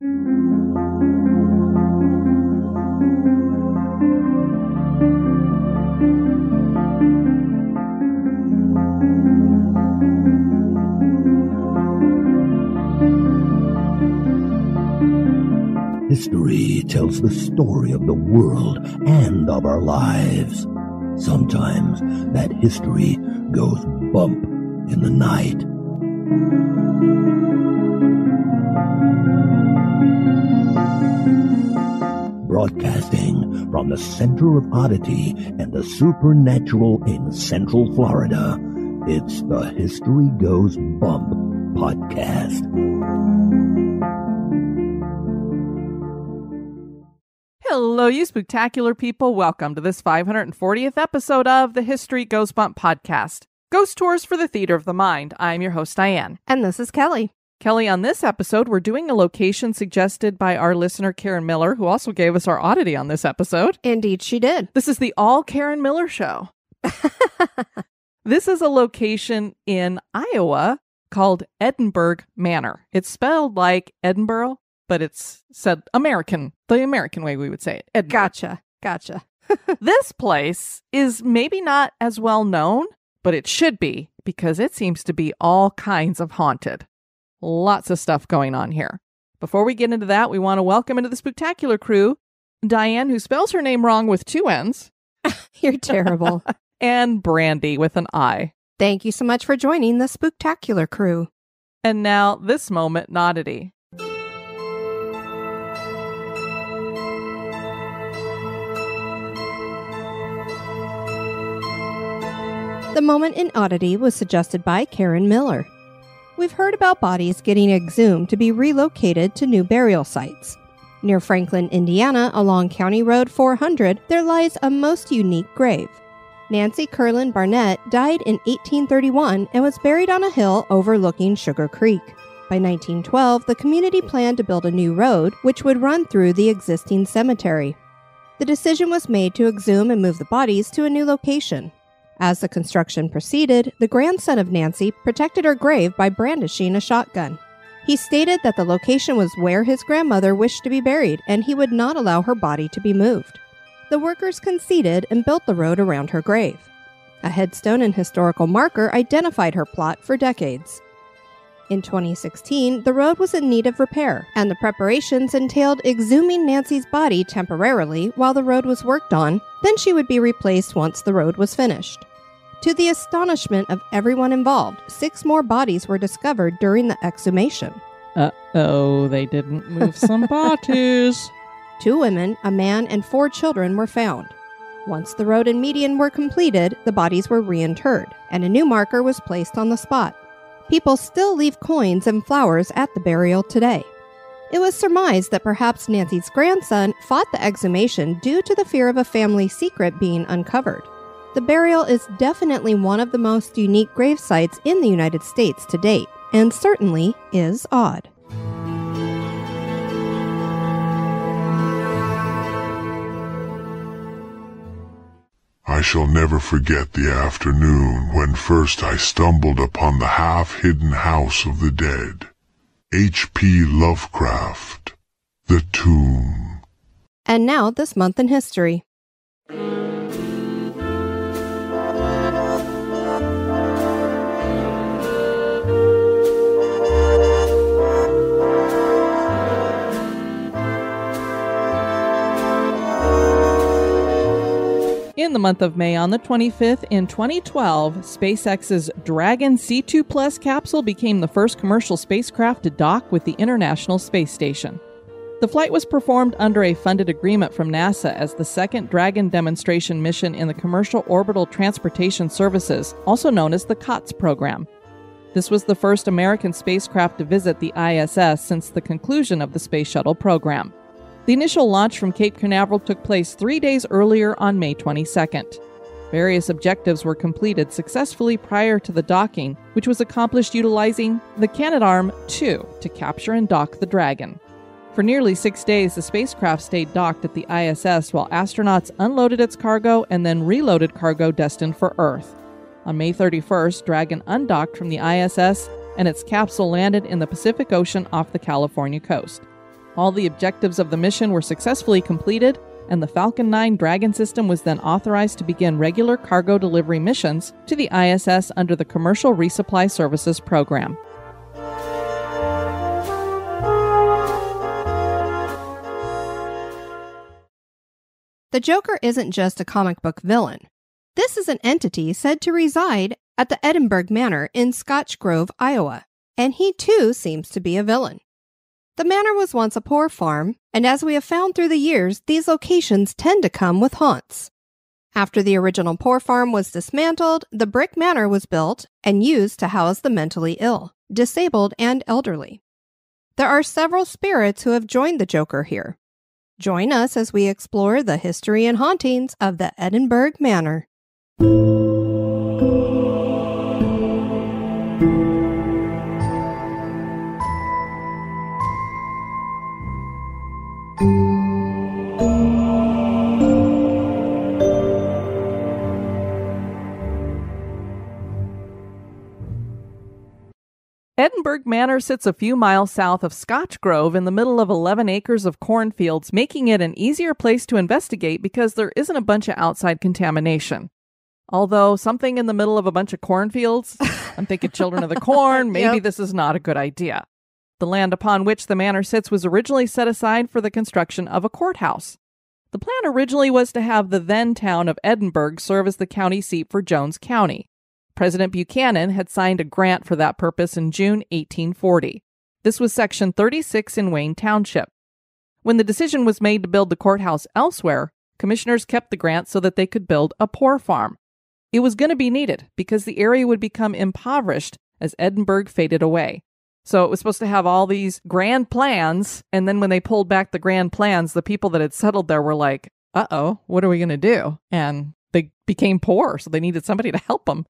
History tells the story of the world and of our lives. Sometimes that history goes bump in the night. Broadcasting from the center of Oddity and the supernatural in Central Florida, it's the History Goes Bump podcast. Hello, you spooktacular people. Welcome to this 540th episode of the History Goes Bump podcast. Ghost Tours for the Theater of the Mind. I'm your host, Diane. And this is Kelly. Kelly, on this episode, we're doing a location suggested by our listener, Karen Miller, who also gave us our oddity on this episode. Indeed, she did. This is the All Karen Miller Show. This is a location in Iowa called Edinburgh Manor. It's spelled like Edinburgh, but it's said American, the American way we would say it. Edinburgh. Gotcha. This place is maybe not as well known, but it should be, because it seems to be all kinds of haunted. Lots of stuff going on here. Before we get into that, we want to welcome into the Spooktacular crew Diane, who spells her name wrong with 2 N's. You're terrible. And Brandy with an I. Thank you so much for joining the Spooktacular crew. And now, this moment in Oddity. The moment in Oddity was suggested by Karen Miller. We've heard about bodies getting exhumed to be relocated to new burial sites. Near Franklin, Indiana, along County Road 400, there lies a most unique grave. Nancy Curlin Barnett died in 1831 and was buried on a hill overlooking Sugar Creek. By 1912, the community planned to build a new road, which would run through the existing cemetery. The decision was made to exhume and move the bodies to a new location. As the construction proceeded, the grandson of Nancy protected her grave by brandishing a shotgun. He stated that the location was where his grandmother wished to be buried, and he would not allow her body to be moved. The workers conceded and built the road around her grave. A headstone and historical marker identified her plot for decades. In 2016, the road was in need of repair, and the preparations entailed exhuming Nancy's body temporarily while the road was worked on, then she would be replaced once the road was finished. To the astonishment of everyone involved, 6 more bodies were discovered during the exhumation. Uh-oh, they didn't move some bodies. 2 women, a man, and 4 children were found. Once the road and median were completed, the bodies were reinterred, and a new marker was placed on the spot. People still leave coins and flowers at the burial today. It was surmised that perhaps Nancy's grandson fought the exhumation due to the fear of a family secret being uncovered. The burial is definitely one of the most unique grave sites in the United States to date, and certainly is odd. I shall never forget the afternoon when first I stumbled upon the half-hidden house of the dead. H.P. Lovecraft, The Tomb. And now, this month in history. In the month of May on the 25th, in 2012, SpaceX's Dragon C2 Plus capsule became the first commercial spacecraft to dock with the International Space Station. The flight was performed under a funded agreement from NASA as the second Dragon demonstration mission in the Commercial Orbital Transportation Services, also known as the COTS program. This was the first American spacecraft to visit the ISS since the conclusion of the Space Shuttle program. The initial launch from Cape Canaveral took place 3 days earlier on May 22nd. Various objectives were completed successfully prior to the docking, which was accomplished utilizing the Canadarm2 to capture and dock the Dragon. For nearly 6 days, the spacecraft stayed docked at the ISS while astronauts unloaded its cargo and then reloaded cargo destined for Earth. On May 31st, Dragon undocked from the ISS and its capsule landed in the Pacific Ocean off the California coast. All the objectives of the mission were successfully completed, and the Falcon 9 Dragon system was then authorized to begin regular cargo delivery missions to the ISS under the Commercial Resupply Services program. The Joker isn't just a comic book villain. This is an entity said to reside at the Edinburgh Manor in Scotch Grove, Iowa, and he too seems to be a villain. The manor was once a poor farm, and as we have found through the years, these locations tend to come with haunts. After the original poor farm was dismantled, the brick manor was built and used to house the mentally ill, disabled, and elderly. There are several spirits who have joined the Joker here. Join us as we explore the history and hauntings of the Edinburgh Manor. Edinburgh Manor sits a few miles south of Scotch Grove in the middle of 11 acres of cornfields, making it an easier place to investigate because there isn't a bunch of outside contamination. Although something in the middle of a bunch of cornfields, I'm thinking Children of the Corn, maybe This is not a good idea. The land upon which the manor sits was originally set aside for the construction of a courthouse. The plan originally was to have the then town of Edinburgh serve as the county seat for Jones County. President Buchanan had signed a grant for that purpose in June 1840. This was Section 36 in Wayne Township. When the decision was made to build the courthouse elsewhere, commissioners kept the grant so that they could build a poor farm. It was going to be needed because the area would become impoverished as Edinburgh faded away. So it was supposed to have all these grand plans, and then when they pulled back the grand plans, the people that had settled there were like, uh-oh, what are we going to do? And they became poor, so they needed somebody to help them.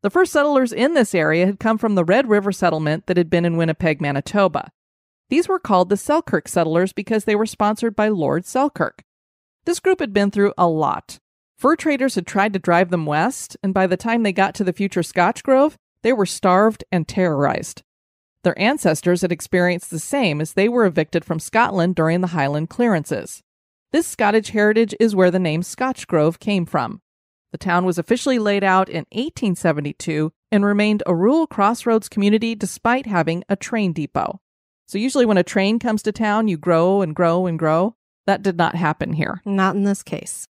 The first settlers in this area had come from the Red River settlement that had been in Winnipeg, Manitoba. These were called the Selkirk settlers because they were sponsored by Lord Selkirk. This group had been through a lot. Fur traders had tried to drive them west, and by the time they got to the future Scotch Grove, they were starved and terrorized. Their ancestors had experienced the same as they were evicted from Scotland during the Highland clearances. This Scottish heritage is where the name Scotch Grove came from. The town was officially laid out in 1872 and remained a rural crossroads community despite having a train depot. So usually when a train comes to town, you grow and grow and grow. That did not happen here. Not in this case.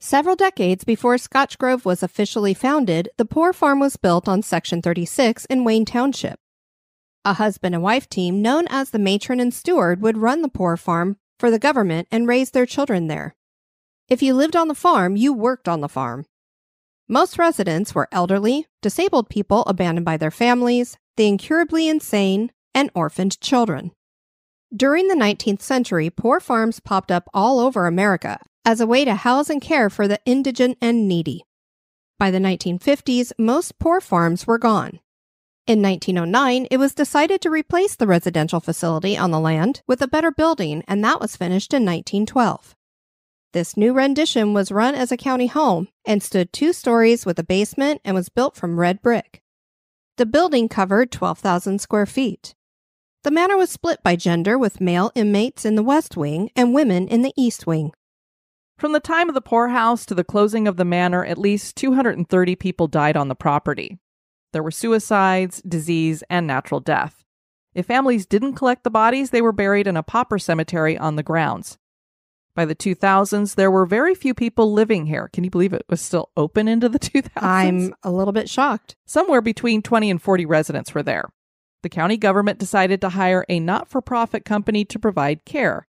Several decades before Scotch Grove was officially founded, the poor farm was built on Section 36 in Wayne Township. A husband and wife team known as the matron and steward would run the poor farm for the government and raise their children there. If you lived on the farm, you worked on the farm. Most residents were elderly, disabled people abandoned by their families, the incurably insane, and orphaned children. During the 19th century, poor farms popped up all over America as a way to house and care for the indigent and needy. By the 1950s, most poor farms were gone. In 1909, it was decided to replace the residential facility on the land with a better building, and that was finished in 1912. This new rendition was run as a county home and stood 2 stories with a basement and was built from red brick. The building covered 12,000 square feet. The manor was split by gender with male inmates in the west wing and women in the east wing. From the time of the poorhouse to the closing of the manor, at least 230 people died on the property. There were suicides, disease, and natural death. If families didn't collect the bodies, they were buried in a pauper cemetery on the grounds. By the 2000s, there were very few people living here. Can you believe it was still open into the 2000s? I'm a little bit shocked. Somewhere between 20 and 40 residents were there. The county government decided to hire a not-for-profit company to provide care.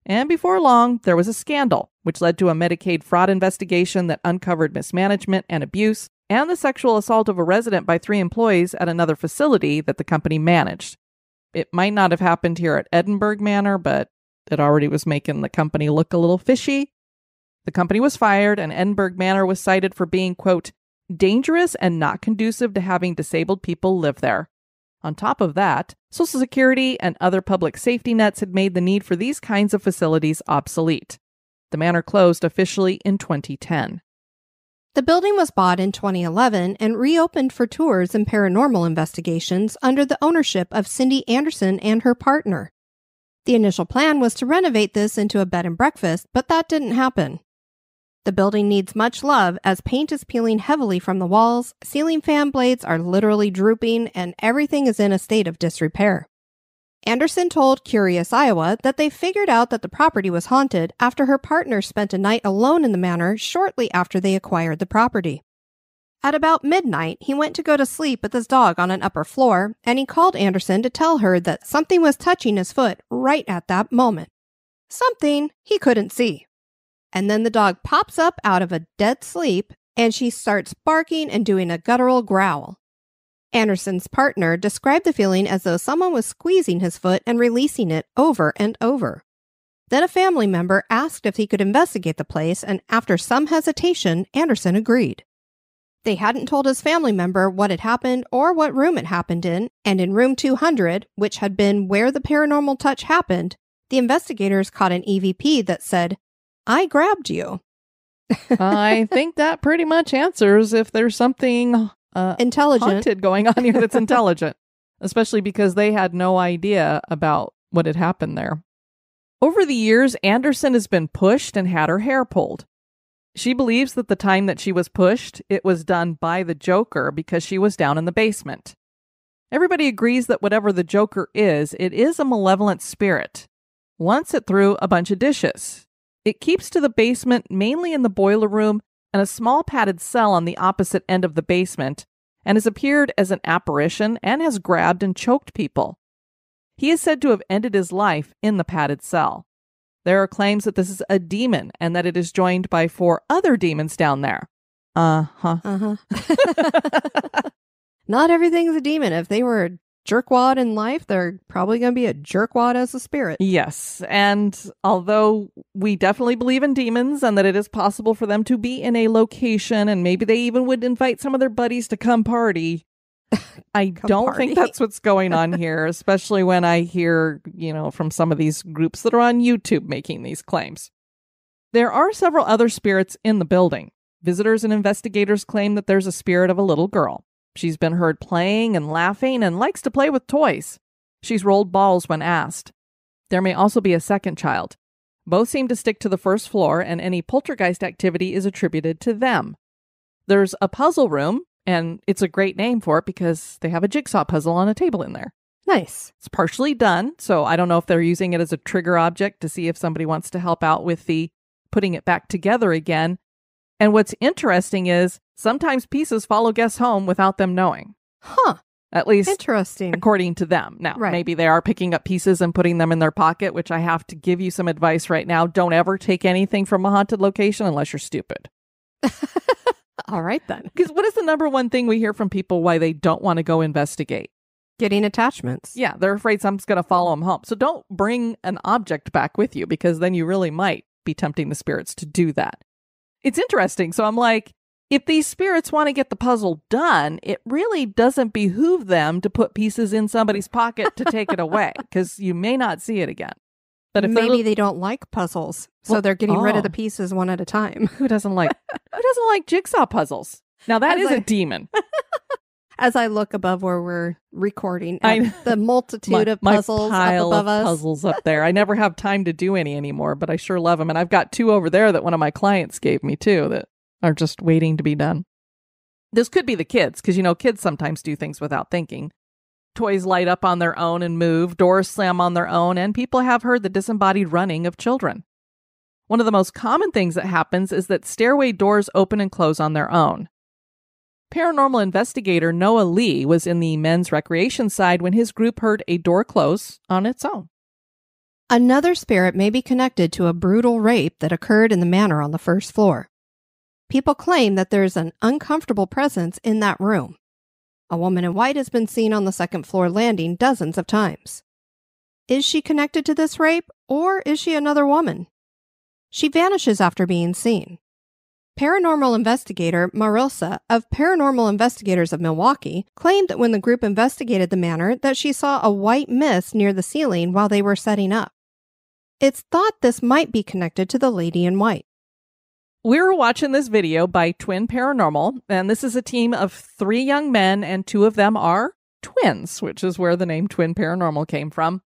And before long, there was a scandal, which led to a Medicaid fraud investigation that uncovered mismanagement and abuse, and the sexual assault of a resident by 3 employees at another facility that the company managed. It might not have happened here at Edinburgh Manor, but it already was making the company look a little fishy. The company was fired, and Edinburgh Manor was cited for being, quote, dangerous and not conducive to having disabled people live there. On top of that, Social Security and other public safety nets had made the need for these kinds of facilities obsolete. The manor closed officially in 2010. The building was bought in 2011 and reopened for tours and paranormal investigations under the ownership of Cindy Anderson and her partner. The initial plan was to renovate this into a bed and breakfast, but that didn't happen. The building needs much love as paint is peeling heavily from the walls, ceiling fan blades are literally drooping, and everything is in a state of disrepair. Anderson told Curious Iowa that they figured out that the property was haunted after her partner spent a night alone in the manor shortly after they acquired the property. At about midnight, he went to go to sleep with his dog on an upper floor, and he called Anderson to tell her that something was touching his foot right at that moment. Something he couldn't see. And then the dog pops up out of a dead sleep, and she starts barking and doing a guttural growl. Anderson's partner described the feeling as though someone was squeezing his foot and releasing it over and over. Then a family member asked if he could investigate the place, and after some hesitation, Anderson agreed. They hadn't told his family member what had happened or what room it happened in, and in room 200, which had been where the paranormal touch happened, the investigators caught an EVP that said, "I grabbed you." I think that pretty much answers if there's something intelligent haunted going on here that's intelligent, especially because they had no idea about what had happened there. Over the years, Anderson has been pushed and had her hair pulled. She believes that the time that she was pushed, it was done by the Joker because she was down in the basement. Everybody agrees that whatever the Joker is, it is a malevolent spirit. Once it threw a bunch of dishes. It keeps to the basement, mainly in the boiler room and a small padded cell on the opposite end of the basement, and has appeared as an apparition and has grabbed and choked people. He is said to have ended his life in the padded cell. There are claims that this is a demon and that it is joined by 4 other demons down there. Not everything's a demon. If they were a jerkwad in life, they're probably going to be a jerkwad as a spirit. Yes, and although we definitely believe in demons and that it is possible for them to be in a location and maybe they even would invite some of their buddies to come party, I don't think that's what's going on here, especially when I hear, from some of these groups that are on YouTube making these claims. There are several other spirits in the building. Visitors and investigators claim that there's a spirit of a little girl. She's been heard playing and laughing and likes to play with toys. She's rolled balls when asked. There may also be a second child. Both seem to stick to the first floor, and any poltergeist activity is attributed to them. There's a puzzle room, and it's a great name for it because they have a jigsaw puzzle on a table in there. Nice. It's partially done, so I don't know if they're using it as a trigger object to see if somebody wants to help out with the putting it back together again. And what's interesting is sometimes pieces follow guests home without them knowing. Huh. At least interesting, according to them. Now, maybe they are picking up pieces and putting them in their pocket, which I have to give you some advice right now. Don't ever take anything from a haunted location unless you're stupid. All right, then. Because what is the number one thing we hear from people why they don't want to go investigate? Getting attachments. Yeah, they're afraid something's going to follow them home. So don't bring an object back with you because then you really might be tempting the spirits to do that. It's interesting. So I'm like, if these spirits want to get the puzzle done, it really doesn't behoove them to put pieces in somebody's pocket to take it away because you may not see it again. But if maybe they don't like puzzles, so they're getting rid of the oh. pieces one at a time. Who doesn't like jigsaw puzzles? Now that is a demon. As I look above where we're recording, the multitude of puzzles my pile up above of us. Puzzles up there. I never have time to do any anymore, but I sure love them. And I've got 2 over there that one of my clients gave me too that are just waiting to be done. This could be the kids, because kids sometimes do things without thinking. Toys light up on their own and move, doors slam on their own, and people have heard the disembodied running of children. One of the most common things that happens is that stairway doors open and close on their own. Paranormal investigator Noah Lee was in the men's recreation side when his group heard a door close on its own. Another spirit may be connected to a brutal rape that occurred in the manor on the first floor. People claim that there's an uncomfortable presence in that room. A woman in white has been seen on the second floor landing dozens of times. Is she connected to this rape, or is she another woman? She vanishes after being seen. Paranormal investigator Marosa of Paranormal Investigators of Milwaukee claimed that when the group investigated the manor that she saw a white mist near the ceiling while they were setting up. It's thought this might be connected to the lady in white. We were watching this video by Twin Paranormal, and this is a team of 3 young men, and 2 of them are twins, which is where the name Twin Paranormal came from.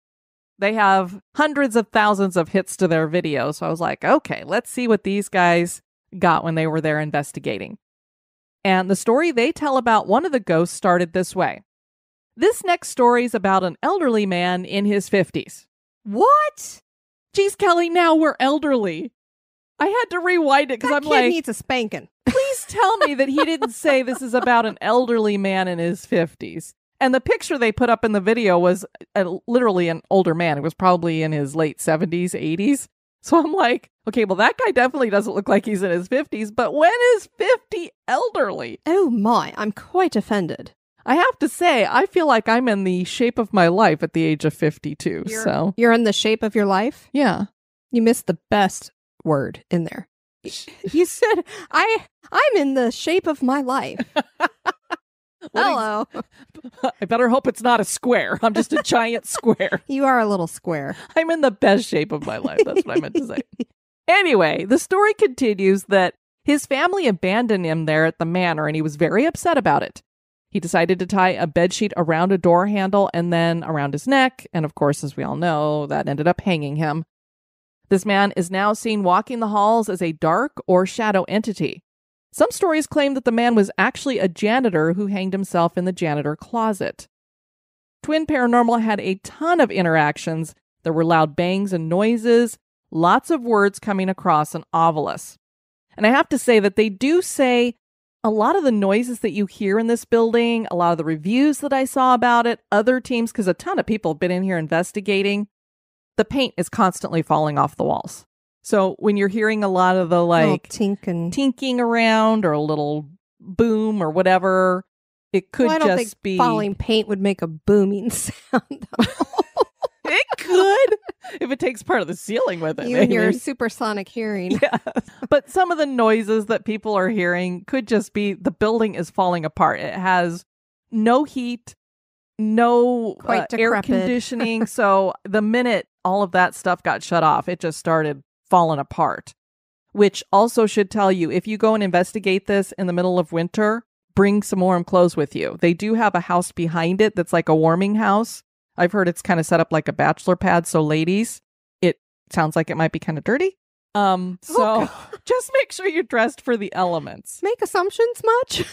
They have hundreds of thousands of hits to their video. So I was like, okay, let's see what these guys got when they were there investigating. And the story they tell about one of the ghosts started this way. This next story is about an elderly man in his 50s. What? Geez, Kelly, now we're elderly. I had to rewind it because I'm like, kid needs a spanking. Please tell me that he didn't say this is about an elderly man in his 50s. And the picture they put up in the video was literally an older man. It was probably in his late 70s, 80s. So I'm like, okay, well, that guy definitely doesn't look like he's in his 50s. But when is 50 elderly? Oh my, I'm quite offended. I have to say, I feel like I'm in the shape of my life at the age of 52. You're in the shape of your life? Yeah. You missed the best word in there. You said, I'm in the shape of my life. Hello. I better hope it's not a square. I'm just a giant square. You are a little square. I'm in the best shape of my life. That's what I meant to say. Anyway, the story continues that his family abandoned him there at the manor, and he was very upset about it. He decided to tie a bedsheet around a door handle and then around his neck. And of course, as we all know, that ended up hanging him. This man is now seen walking the halls as a dark or shadow entity. Some stories claim that the man was actually a janitor who hanged himself in the janitor closet. Twin Paranormal had a ton of interactions. There were loud bangs and noises, lots of words coming across an ovilus. And I have to say that they do say a lot of the noises that you hear in this building, a lot of the reviews that I saw about it, other teams, because a ton of people have been in here investigating, the paint is constantly falling off the walls. So when you're hearing a lot of the tinking around or a little boom or whatever, it could I don't think be falling paint would make a booming sound. It could if it takes part of the ceiling with it. You and your supersonic hearing. Yeah. But some of the noises that people are hearing could just be the building is falling apart. It has no heat, no air conditioning. So the minute all of that stuff got shut off, it just started falling apart, which also should tell you if you go and investigate this in the middle of winter, bring some warm clothes with you. They do have a house behind it that's like a warming house. I've heard it's kind of set up like a bachelor pad. So ladies, it sounds like it might be kind of dirty. Just make sure you're dressed for the elements. Make assumptions much?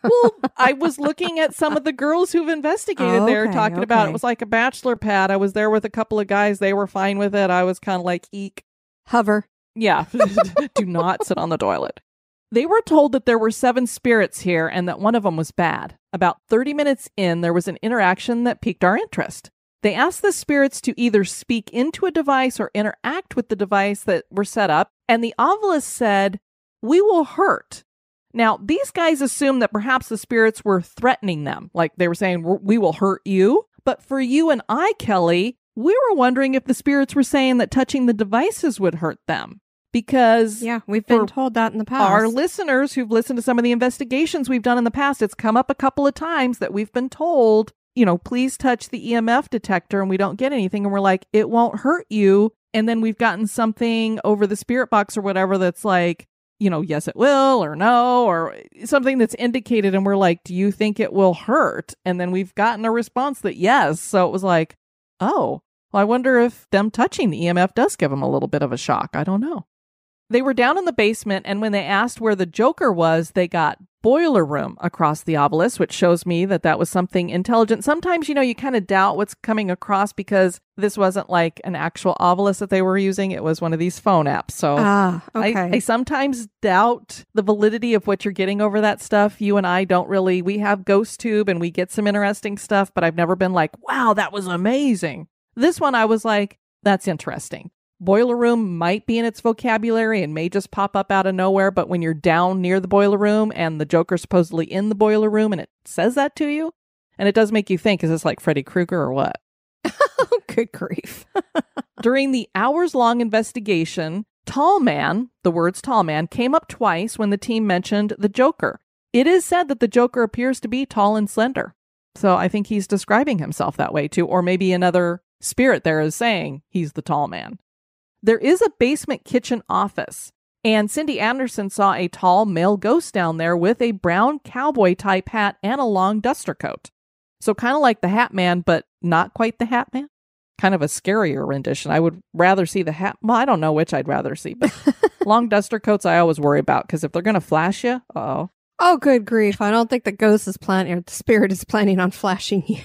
Well, I was looking at some of the girls who've investigated there talking about it was like a bachelor pad. I was there with a couple of guys. They were fine with it. I was kind of like, eek. Hover. Yeah. Do not sit on the toilet. They were told that there were 7 spirits here and that one of them was bad. About 30 minutes in, there was an interaction that piqued our interest. They asked the spirits to either speak into a device or interact with the device that were set up, and the ovilus said, "We will hurt." Now, these guys assumed that perhaps the spirits were threatening them, like they were saying, "We will hurt you." But for you and I, Kelly, we were wondering if the spirits were saying that touching the devices would hurt them. Because we've been told that in the past. Our listeners who've listened to some of the investigations we've done in the past, it's come up a couple of times that we've been told, please touch the EMF detector, and we don't get anything. And we're like, it won't hurt you. And then we've gotten something over the spirit box or whatever that's like, yes, it will, or no, or something that's indicated. And we're like, do you think it will hurt? And then we've gotten a response that yes. So it was like, oh, well, I wonder if them touching the EMF does give them a little bit of a shock. I don't know. They were down in the basement, and when they asked where the Joker was, they got boiler room across the obelisk, which shows me that that was something intelligent. Sometimes, you kind of doubt what's coming across because this wasn't like an actual obelisk that they were using. It was one of these phone apps. So I sometimes doubt the validity of what you're getting over that stuff. You and I don't really, we have GhostTube and we get some interesting stuff, but I've never been like, wow, that was amazing. This one, I was like, that's interesting. Boiler room might be in its vocabulary and may just pop up out of nowhere, but when you're down near the boiler room and the Joker's supposedly in the boiler room and it says that to you, and it does make you think, is this like Freddy Krueger or what? Good grief. During the hours-long investigation, Tall Man, the words Tall Man, came up twice when the team mentioned the Joker. It is said that the Joker appears to be tall and slender. So I think he's describing himself that way too, or maybe another spirit there is saying he's the Tall Man. There is a basement kitchen office, and Cindy Anderson saw a tall male ghost down there with a brown cowboy-type hat and a long duster coat. So kind of like the Hat Man, but not quite the Hat Man. kind of a scarier rendition. I would rather see the hat. Well, I don't know which I'd rather see, but long duster coats I always worry about because if they're going to flash you, uh-oh. Oh, good grief. I don't think the ghost is planning, or the spirit is planning on flashing you.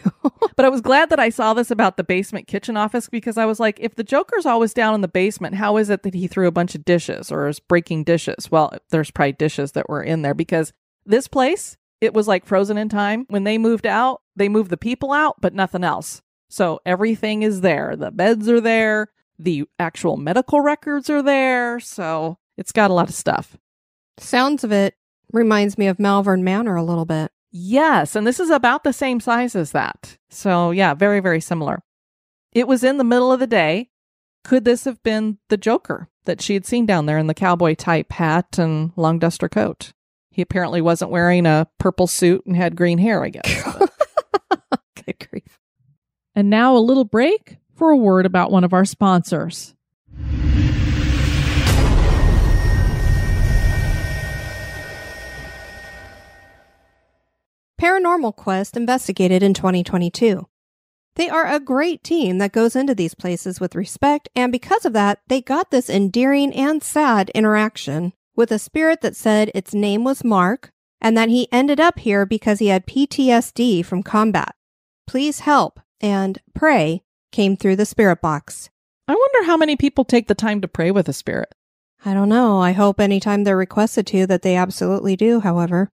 But I was glad that I saw this about the basement kitchen office because I was like, if the Joker's always down in the basement, how is it that he threw a bunch of dishes or is breaking dishes? Well, there's probably dishes that were in there because this place, it was like frozen in time. When they moved out, they moved the people out, but nothing else. So everything is there. The beds are there. The actual medical records are there. So it's got a lot of stuff. Sounds of it reminds me of Malvern Manor a little bit. Yes, and this is about the same size as that. So yeah, very, very similar. It was in the middle of the day. Could this have been the Joker that she had seen down there in the cowboy type hat and long duster coat? He apparently wasn't wearing a purple suit and had green hair, I guess. Good grief. And now a little break for a word about one of our sponsors. Paranormal Quest investigated in 2022. They are a great team that goes into these places with respect, and because of that, they got this endearing and sad interaction with a spirit that said its name was Mark, and that he ended up here because he had PTSD from combat. Please help and pray came through the spirit box. I wonder how many people take the time to pray with a spirit. I don't know. I hope anytime they're requested to that they absolutely do, however.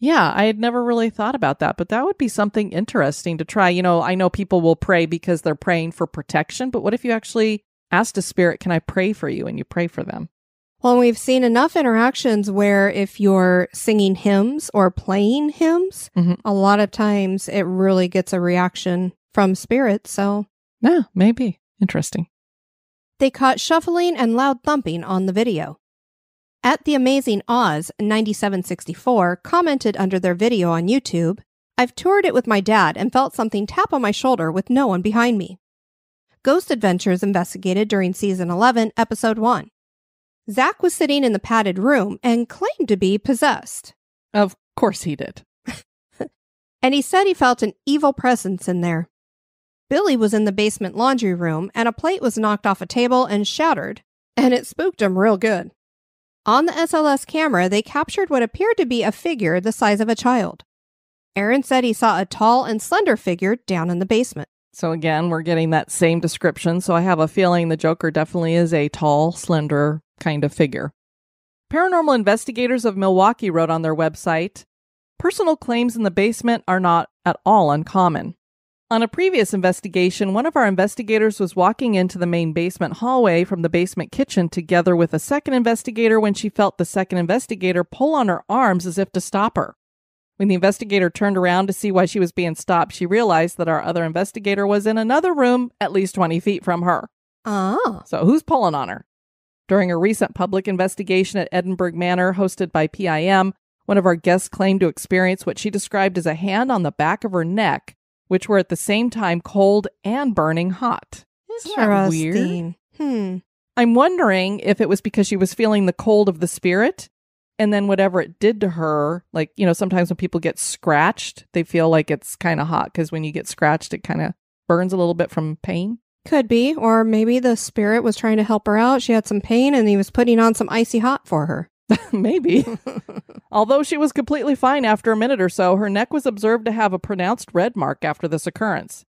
Yeah, I had never really thought about that, but that would be something interesting to try. You know, I know people will pray because they're praying for protection, but what if you actually asked a spirit, can I pray for you? And you pray for them. Well, we've seen enough interactions where if you're singing hymns or playing hymns, a lot of times it really gets a reaction from spirits, so. Yeah, maybe. Interesting. They caught shuffling and loud thumping on the video. At the Amazing Oz 9764 commented under their video on YouTube, I've toured it with my dad and felt something tap on my shoulder with no one behind me. Ghost Adventures investigated during Season 11, Episode 1. Zach was sitting in the padded room and claimed to be possessed. Of course he did. And he said he felt an evil presence in there. Billy was in the basement laundry room and a plate was knocked off a table and shattered, and it spooked him real good. On the SLS camera, they captured what appeared to be a figure the size of a child. Aaron said he saw a tall and slender figure down in the basement. So again, we're getting that same description, so I have a feeling the Joker definitely is a tall, slender kind of figure. Paranormal investigators of Milwaukee wrote on their website, personal claims in the basement are not at all uncommon. On a previous investigation, one of our investigators was walking into the main basement hallway from the basement kitchen together with a second investigator when she felt the second investigator pull on her arms as if to stop her. When the investigator turned around to see why she was being stopped, she realized that our other investigator was in another room at least 20 feet from her. Oh. So who's pulling on her? During a recent public investigation at Edinburgh Manor hosted by PIM, one of our guests claimed to experience what she described as a hand on the back of her neck, which were at the same time cold and burning hot. Isn't that weird? I'm wondering if it was because she was feeling the cold of the spirit, and then whatever it did to her, like, you know, sometimes when people get scratched, they feel like it's kind of hot, because when you get scratched, it kind of burns a little bit from pain. Could be, or maybe the spirit was trying to help her out. She had some pain, and he was putting on some icy hot for her. Maybe. Although she was completely fine after a minute or so, her neck was observed to have a pronounced red mark after this occurrence.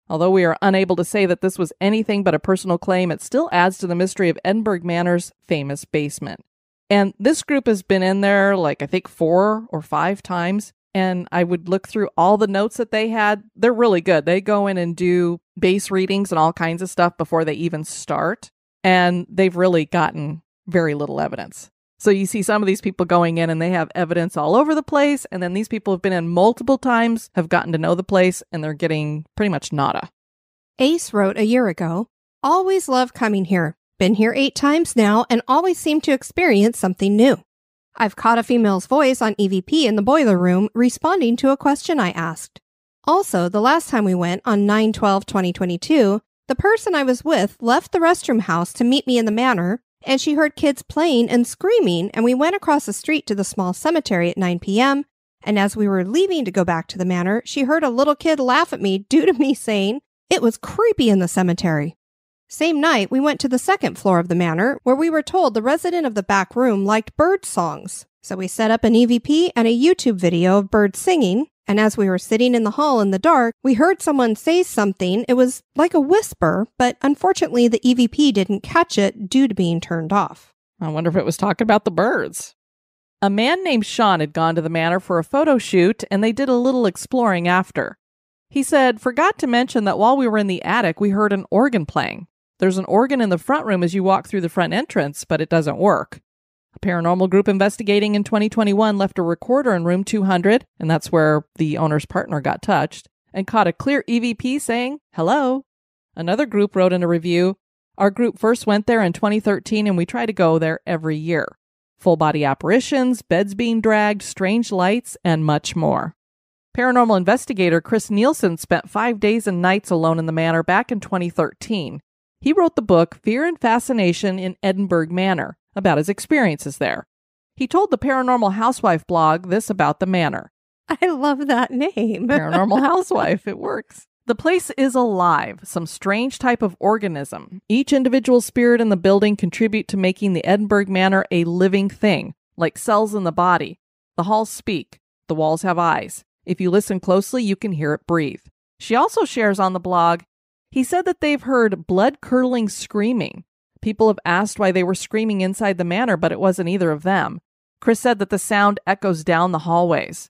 Although we are unable to say that this was anything but a personal claim, it still adds to the mystery of Edinburgh Manor's famous basement. And this group has been in there, like, I think 4 or 5 times. And I would look through all the notes that they had. They're really good. They go in and do base readings and all kinds of stuff before they even start. And they've really gotten very little evidence. So you see some of these people going in and they have evidence all over the place. And then these people have been in multiple times, have gotten to know the place, and they're getting pretty much nada. Ace wrote a year ago, always love coming here. Been here 8 times now and always seem to experience something new. I've caught a female's voice on EVP in the boiler room responding to a question I asked. Also, the last time we went on 9/12/2022, the person I was with left the restroom house to meet me in the manor, and she heard kids playing and screaming, and we went across the street to the small cemetery at 9 p.m., and as we were leaving to go back to the manor, she heard a little kid laugh at me due to me saying, It was creepy in the cemetery. Same night, we went to the second floor of the manor, where we were told the resident of the back room liked bird songs. So we set up an EVP and a YouTube video of birds singing, and as we were sitting in the hall in the dark, we heard someone say something. It was like a whisper, but unfortunately the EVP didn't catch it due to being turned off. I wonder if it was talking about the birds. A man named Sean had gone to the manor for a photo shoot, and they did a little exploring after. He said, "Forgot to mention that while we were in the attic, we heard an organ playing. There's an organ in the front room as you walk through the front entrance, but it doesn't work." A paranormal group investigating in 2021 left a recorder in room 200, and that's where the owner's partner got touched, and caught a clear EVP saying, "Hello." Another group wrote in a review, "Our group first went there in 2013, and we try to go there every year. Full-body apparitions, beds being dragged, strange lights, and much more." Paranormal investigator Chris Nielsen spent 5 days and nights alone in the manor back in 2013. He wrote the book Fear and Fascination in Edinburgh Manor about his experiences there. He told the Paranormal Housewife blog this about the manor. I love that name. Paranormal Housewife, it works. "The place is alive, some strange type of organism. Each individual spirit in the building contribute to making the Edinburgh Manor a living thing, like cells in the body. The halls speak. The walls have eyes. If you listen closely, you can hear it breathe." She also shares on the blog, he said that they've heard blood-curdling screaming. People have asked why they were screaming inside the manor, but it wasn't either of them. Chris said that the sound echoes down the hallways.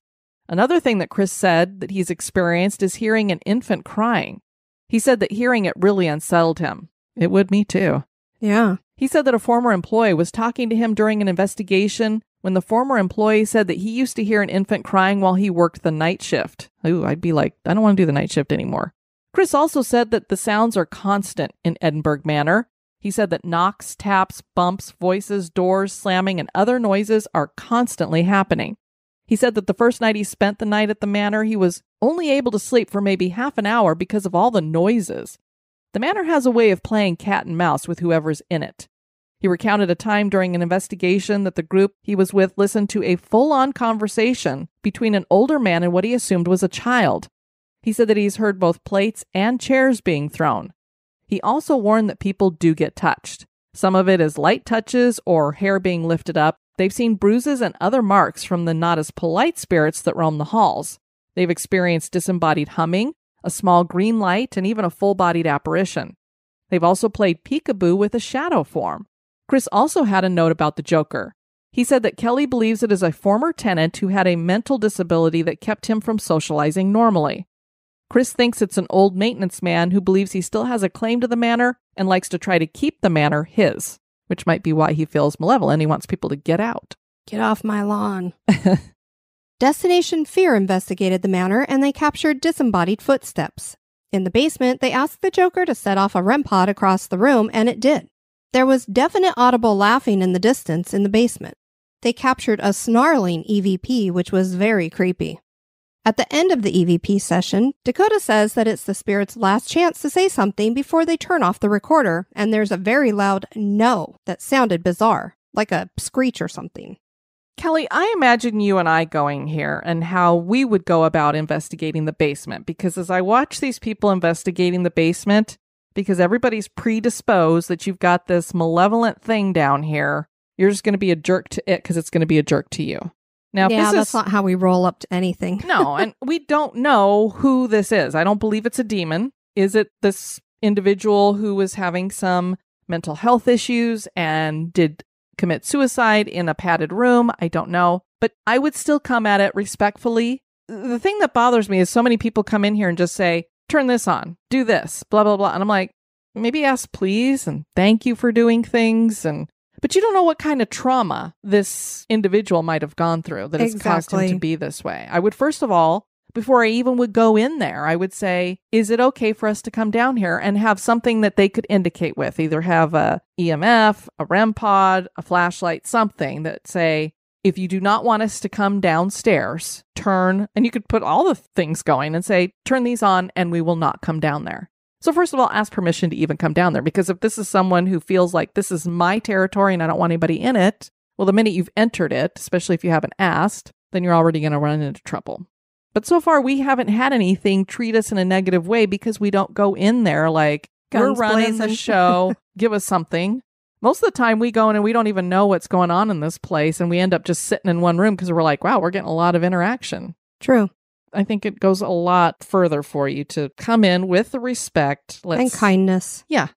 Another thing that Chris said that he's experienced is hearing an infant crying. He said that hearing it really unsettled him. It would me too. Yeah. He said that a former employee was talking to him during an investigation when the former employee said that he used to hear an infant crying while he worked the night shift. Ooh, I'd be like, I don't want to do the night shift anymore. Chris also said that the sounds are constant in Edinburgh Manor. He said that knocks, taps, bumps, voices, doors, slamming, and other noises are constantly happening. He said that the first night he spent the night at the manor, he was only able to sleep for maybe half an hour because of all the noises. The manor has a way of playing cat and mouse with whoever's in it. He recounted a time during an investigation that the group he was with listened to a full-on conversation between an older man and what he assumed was a child. He said that he's heard both plates and chairs being thrown. He also warned that people do get touched. Some of it is light touches or hair being lifted up. They've seen bruises and other marks from the not as polite spirits that roam the halls. They've experienced disembodied humming, a small green light, and even a full-bodied apparition. They've also played peekaboo with a shadow form. Chris also had a note about the Joker. He said that Kelly believes it is a former tenant who had a mental disability that kept him from socializing normally. Chris thinks it's an old maintenance man who believes he still has a claim to the manor and likes to try to keep the manor his, which might be why he feels malevolent. He wants people to get out. Get off my lawn. Destination Fear investigated the manor and they captured disembodied footsteps. In the basement, they asked the Joker to set off a REM pod across the room, and it did. There was definite audible laughing in the distance in the basement. They captured a snarling EVP, which was very creepy. At the end of the EVP session, Dakota says that it's the spirit's last chance to say something before they turn off the recorder, and there's a very loud no that sounded bizarre, like a screech or something. Kelly, I imagine you and I going here and how we would go about investigating the basement, because as I watch these people investigating the basement, because everybody's predisposed that you've got this malevolent thing down here, you're just going to be a jerk to it because it's going to be a jerk to you. Now, yeah, that's not how we roll up to anything. No, and we don't know who this is. I don't believe it's a demon. Is it this individual who was having some mental health issues and did commit suicide in a padded room? I don't know. But I would still come at it respectfully. The thing that bothers me is so many people come in here and just say, turn this on, do this, blah, blah, blah. And I'm like, maybe ask please and thank you for doing things. But you don't know what kind of trauma this individual might have gone through that has caused him to be this way. I would, first of all, before I even would go in there, I would say, is it okay for us to come down here and have something that they could indicate with? Either have a EMF, a REM pod, a flashlight, something that say, if you do not want us to come downstairs, turn, and you could put all the things going and say, turn these on and we will not come down there. So first of all, ask permission to even come down there, because if this is someone who feels like this is my territory and I don't want anybody in it, well, the minute you've entered it, especially if you haven't asked, then you're already going to run into trouble. But so far, we haven't had anything treat us in a negative way because we don't go in there like, Guns we're running blazing. the show, give us something. Most of the time we go in and we don't even know what's going on in this place. And we end up just sitting in one room because we're like, wow, we're getting a lot of interaction. True. I think it goes a lot further for you to come in with the respect. And kindness. Yeah.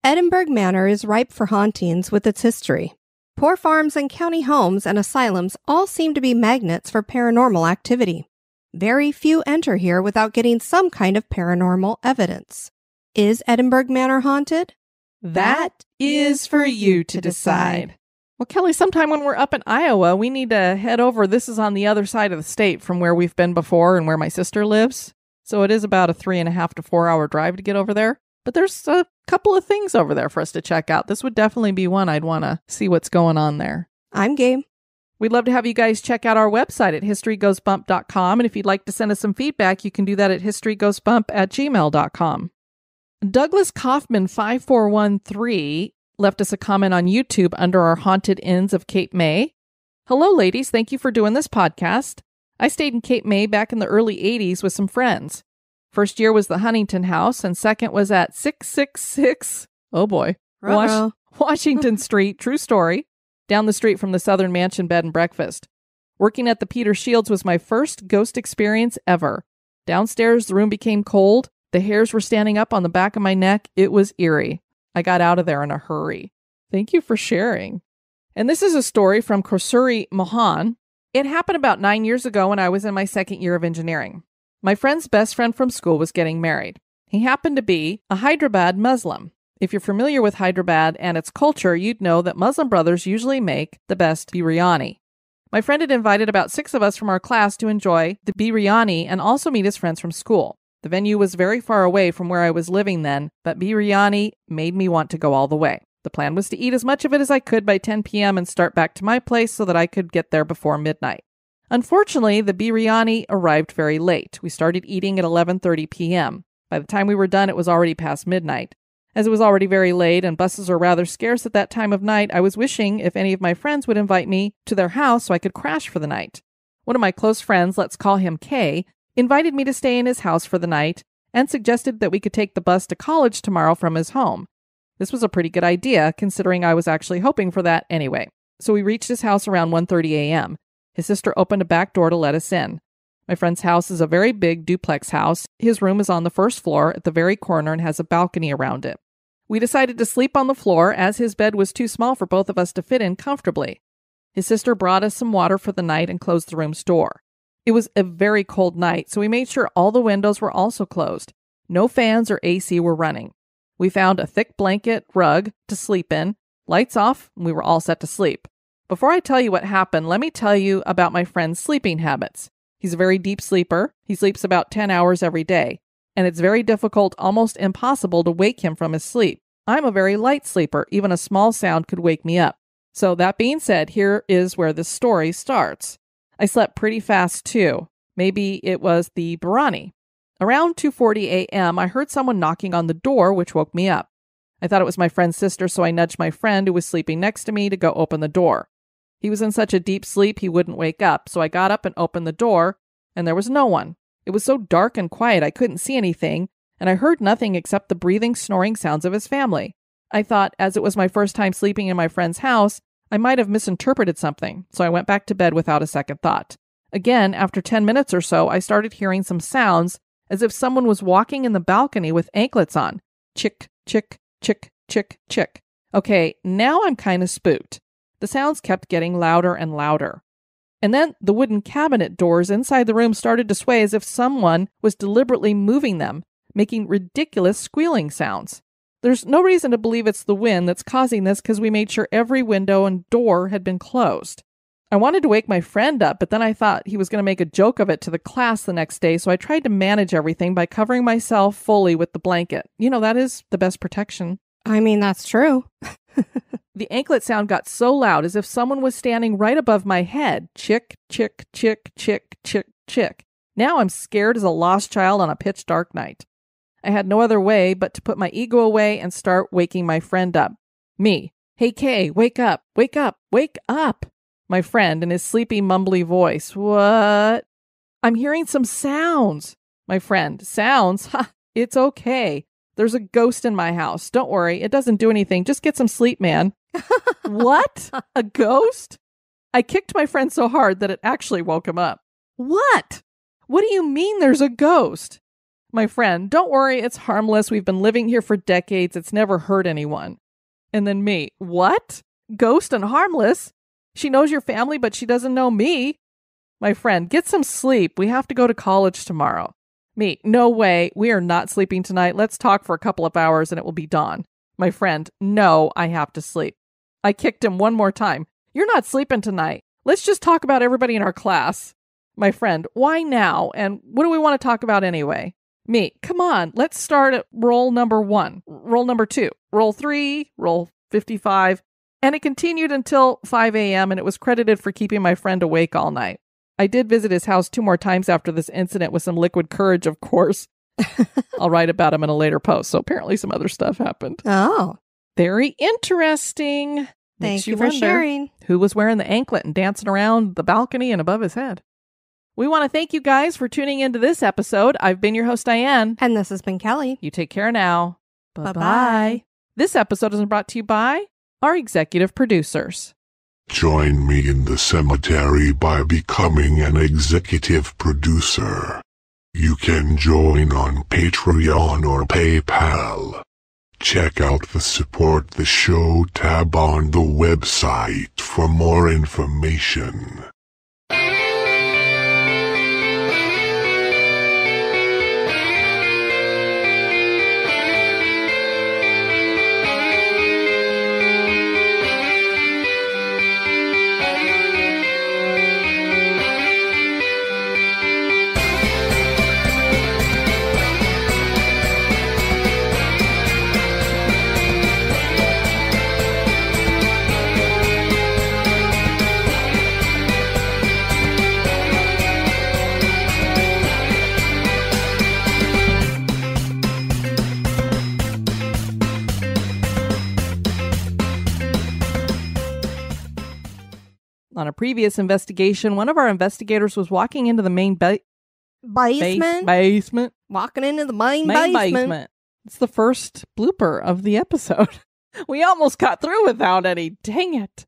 Edinburgh Manor is ripe for hauntings with its history. Poor farms and county homes and asylums all seem to be magnets for paranormal activity. Very few enter here without getting some kind of paranormal evidence. Is Edinburgh Manor haunted? That is for you to decide. Well, Kelly, sometime when we're up in Iowa, we need to head over. This is on the other side of the state from where we've been before and where my sister lives. So it is about a 3.5 to 4 hour drive to get over there. But there's a couple of things over there for us to check out. This would definitely be one I'd want to see what's going on there. I'm game. We'd love to have you guys check out our website at historygoesbump.com. And if you'd like to send us some feedback, you can do that at historygoesbump@gmail.com. Douglas Kaufman 5413 left us a comment on YouTube under our Haunted Inns of Cape May. Hello, ladies. Thank you for doing this podcast. I stayed in Cape May back in the early 80s with some friends. First year was the Huntington House, and second was at 666, oh boy, Washington Street, true story, down the street from the Southern Mansion Bed and Breakfast. Working at the Peter Shields was my first ghost experience ever. Downstairs, the room became cold. The hairs were standing up on the back of my neck. It was eerie. I got out of there in a hurry. Thank you for sharing. And this is a story from Kosuri Mohan. It happened about 9 years ago when I was in my second year of engineering. My friend's best friend from school was getting married. He happened to be a Hyderabad Muslim. If you're familiar with Hyderabad and its culture, you'd know that Muslim brothers usually make the best biryani. My friend had invited about 6 of us from our class to enjoy the biryani and also meet his friends from school. The venue was very far away from where I was living then, but biryani made me want to go all the way. The plan was to eat as much of it as I could by 10 p.m. and start back to my place so that I could get there before midnight. Unfortunately, the biryani arrived very late. We started eating at 11:30 p.m. By the time we were done, it was already past midnight. As it was already very late and buses are rather scarce at that time of night, I was wishing if any of my friends would invite me to their house so I could crash for the night. One of my close friends, let's call him Kay, invited me to stay in his house for the night and suggested that we could take the bus to college tomorrow from his home. This was a pretty good idea, considering I was actually hoping for that anyway. So we reached his house around 1:30 a.m. His sister opened a back door to let us in. My friend's house is a very big duplex house. His room is on the first floor at the very corner and has a balcony around it. We decided to sleep on the floor as his bed was too small for both of us to fit in comfortably. His sister brought us some water for the night and closed the room's door. It was a very cold night, so we made sure all the windows were also closed. No fans or AC were running. We found a thick blanket rug to sleep in, lights off, and we were all set to sleep. Before I tell you what happened, let me tell you about my friend's sleeping habits. He's a very deep sleeper. He sleeps about 10 hours every day, and it's very difficult, almost impossible, to wake him from his sleep. I'm a very light sleeper. Even a small sound could wake me up. So that being said, here is where this story starts. I slept pretty fast too. Maybe it was the biryani. Around 2:40 a.m., I heard someone knocking on the door, which woke me up. I thought it was my friend's sister, so I nudged my friend who was sleeping next to me to go open the door. He was in such a deep sleep he wouldn't wake up, so I got up and opened the door, and there was no one. It was so dark and quiet I couldn't see anything, and I heard nothing except the breathing, snoring sounds of his family. I thought, as it was my first time sleeping in my friend's house, I might have misinterpreted something, so I went back to bed without a second thought. Again, after 10 minutes or so, I started hearing some sounds as if someone was walking in the balcony with anklets on. Chick, chick, chick, chick, chick. Okay, now I'm kind of spooked. The sounds kept getting louder and louder. And then the wooden cabinet doors inside the room started to sway as if someone was deliberately moving them, making ridiculous squealing sounds. There's no reason to believe it's the wind that's causing this because we made sure every window and door had been closed. I wanted to wake my friend up, but then I thought he was going to make a joke of it to the class the next day, so I tried to manage everything by covering myself fully with the blanket. You know, that is the best protection. I mean, that's true. The anklet sound got so loud as if someone was standing right above my head. Chick, chick, chick, chick, chick, chick. Now I'm scared as a lost child on a pitch dark night. I had no other way but to put my ego away and start waking my friend up. Me. Hey, Kay, wake up, wake up, wake up. My friend in his sleepy, mumbly voice. What? I'm hearing some sounds. My friend, sounds? Ha, it's okay. There's a ghost in my house. Don't worry. It doesn't do anything. Just get some sleep, man. What? A ghost? I kicked my friend so hard that it actually woke him up. What? What do you mean there's a ghost? My friend, don't worry. It's harmless. We've been living here for decades. It's never hurt anyone. And then me, what? Ghost and harmless? She knows your family, but she doesn't know me. My friend, get some sleep. We have to go to college tomorrow. Me, no way. We are not sleeping tonight. Let's talk for a couple of hours and it will be dawn. My friend, no, I have to sleep. I kicked him one more time. You're not sleeping tonight. Let's just talk about everybody in our class. My friend, why now? And what do we want to talk about anyway? Me, come on. Let's start at roll number 1, roll number 2, roll 3, roll 55. And it continued until 5 a.m. and it was credited for keeping my friend awake all night. I did visit his house 2 more times after this incident with some liquid courage, of course. I'll write about him in a later post. So apparently some other stuff happened. Oh. Very interesting. Thank you for sharing. Who was wearing the anklet and dancing around the balcony and above his head? We want to thank you guys for tuning into this episode. I've been your host, Diane. And this has been Kelly. You take care now. Bye-bye. Bye-bye. This episode is brought to you by our executive producers. Join me in the cemetery by becoming an executive producer. You can join on Patreon or PayPal. Check out the Support the Show tab on the website for more information. On a previous investigation, one of our investigators was walking into the main basement. Walking into the main basement. It's the first blooper of the episode. We almost got through without any. Dang it.